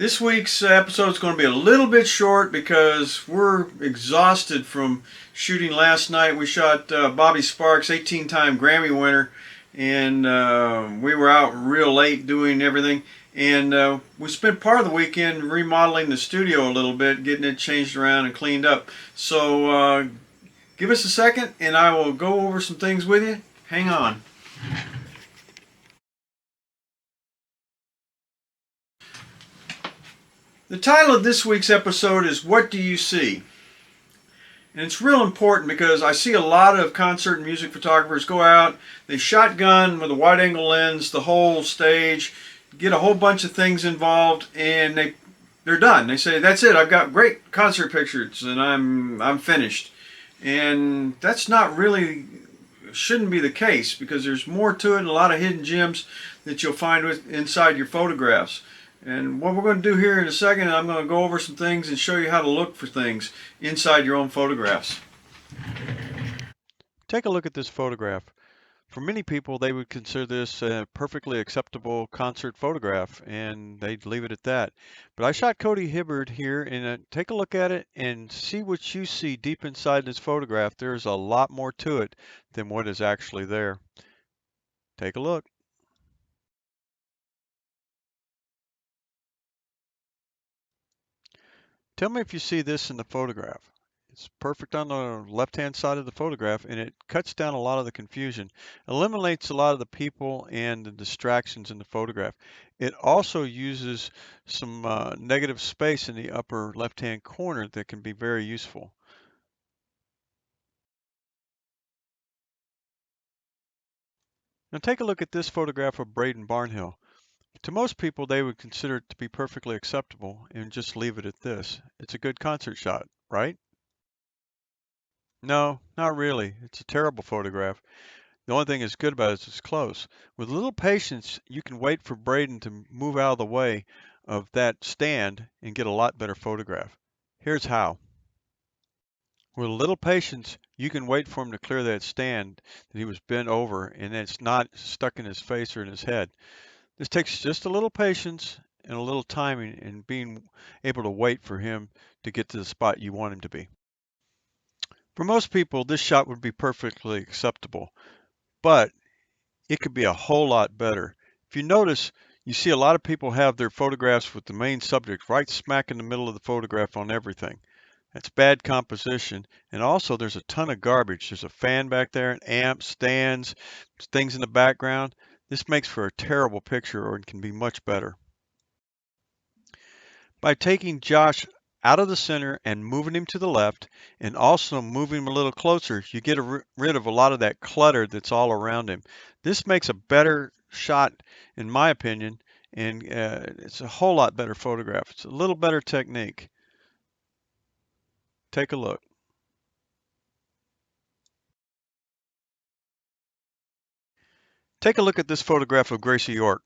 This week's episode is going to be a little bit short because we're exhausted from shooting last night. We shot Bobby Sparks, 18-time Grammy winner, and we were out real late doing everything. And we spent part of the weekend remodeling the studio a little bit, getting it changed around and cleaned up. So give us a second and I will go over some things with you. Hang on. The title of this week's episode is What Do You See? And it's real important because I see a lot of concert and music photographers go out, they shotgun with a wide angle lens the whole stage, get a whole bunch of things involved, and they're done. They say, that's it, I've got great concert pictures and I'm finished. And that's not really, shouldn't be the case, because there's more to it and a lot of hidden gems that you'll find inside your photographs. And what we're going to do here in a second, I'm going to go over some things and show you how to look for things inside your own photographs. Take a look at this photograph. For many people, they would consider this a perfectly acceptable concert photograph, and they'd leave it at that. But I shot Cody Hibbard here, and take a look at it and see what you see deep inside this photograph. There's a lot more to it than what is actually there. Take a look. Tell me if you see this in the photograph. It's perfect on the left-hand side of the photograph, and it cuts down a lot of the confusion, eliminates a lot of the people and the distractions in the photograph. It also uses some negative space in the upper left-hand corner that can be very useful. Now take a look at this photograph of Braedon Barnhill. To most people, they would consider it to be perfectly acceptable and just leave it at this. It's a good concert shot, right? No, not really. It's a terrible photograph. The only thing that's good about it is it's close. With a little patience, you can wait for Braedon to move out of the way of that stand and get a lot better photograph. Here's how. With a little patience, you can wait for him to clear that stand that he was bent over and it's not stuck in his face or in his head. This takes just a little patience and a little timing and being able to wait for him to get to the spot you want him to be. For most people, this shot would be perfectly acceptable, but it could be a whole lot better. If you notice, you see a lot of people have their photographs with the main subject right smack in the middle of the photograph on everything. That's bad composition. And also there's a ton of garbage. There's a fan back there, an amp, stands, things in the background. This makes for a terrible picture, or it can be much better. By taking Josh out of the center and moving him to the left, and also moving him a little closer, you get rid of a lot of that clutter that's all around him. This makes a better shot, in my opinion, and it's a whole lot better photograph. It's a little better technique. Take a look. Take a look at this photograph of Gracie York.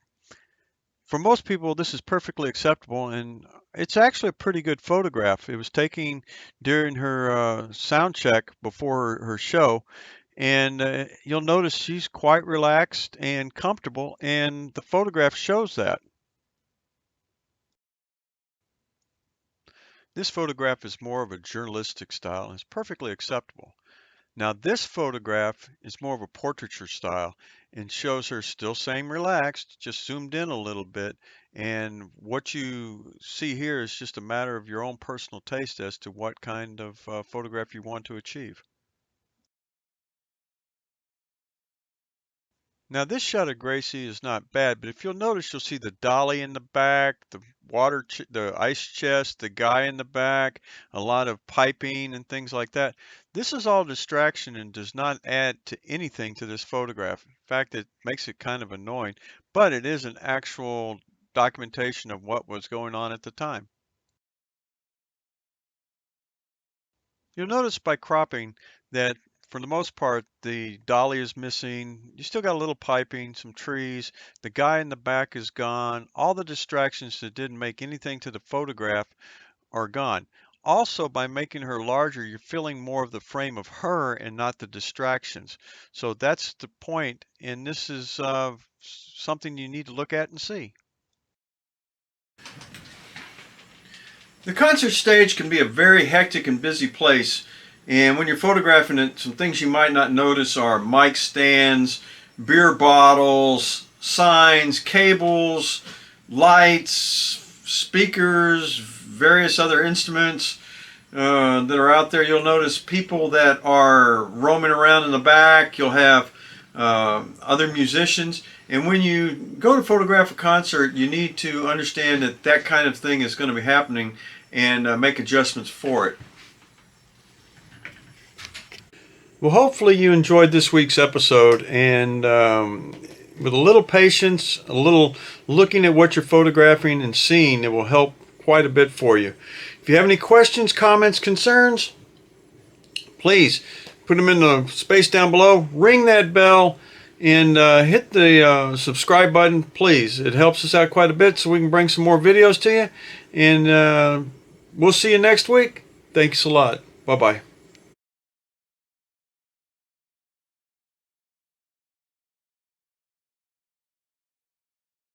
For most people, this is perfectly acceptable, and it's actually a pretty good photograph. It was taken during her sound check before her show, and you'll notice she's quite relaxed and comfortable, and the photograph shows that. This photograph is more of a journalistic style and is perfectly acceptable. Now this photograph is more of a portraiture style and shows her still same relaxed, just zoomed in a little bit. And what you see here is just a matter of your own personal taste as to what kind of photograph you want to achieve. Now this shot of Gracie is not bad, but if you'll notice, you'll see the dolly in the back, the the ice chest, the guy in the back, a lot of piping and things like that. This is all distraction and does not add to anything to this photograph. In fact, it makes it kind of annoying, but it is an actual documentation of what was going on at the time. You'll notice by cropping that for the most part, the dolly is missing. You still got a little piping, some trees. The guy in the back is gone. All the distractions that didn't make anything to the photograph are gone. Also, by making her larger, you're filling more of the frame of her and not the distractions. So that's the point, and this is something you need to look at and see. The concert stage can be a very hectic and busy place, and when you're photographing it, some things you might not notice are mic stands, beer bottles, signs, cables, lights, speakers, various other instruments that are out there. You'll notice people that are roaming around in the back. You'll have other musicians. And when you go to photograph a concert, you need to understand that that kind of thing is going to be happening and make adjustments for it. Well, hopefully you enjoyed this week's episode, and with a little patience, a little looking at what you're photographing and seeing, it will help quite a bit for you. If you have any questions, comments, concerns, please put them in the space down below, ring that bell, and hit the subscribe button, please. It helps us out quite a bit so we can bring some more videos to you. And we'll see you next week. Thanks a lot. Bye-bye.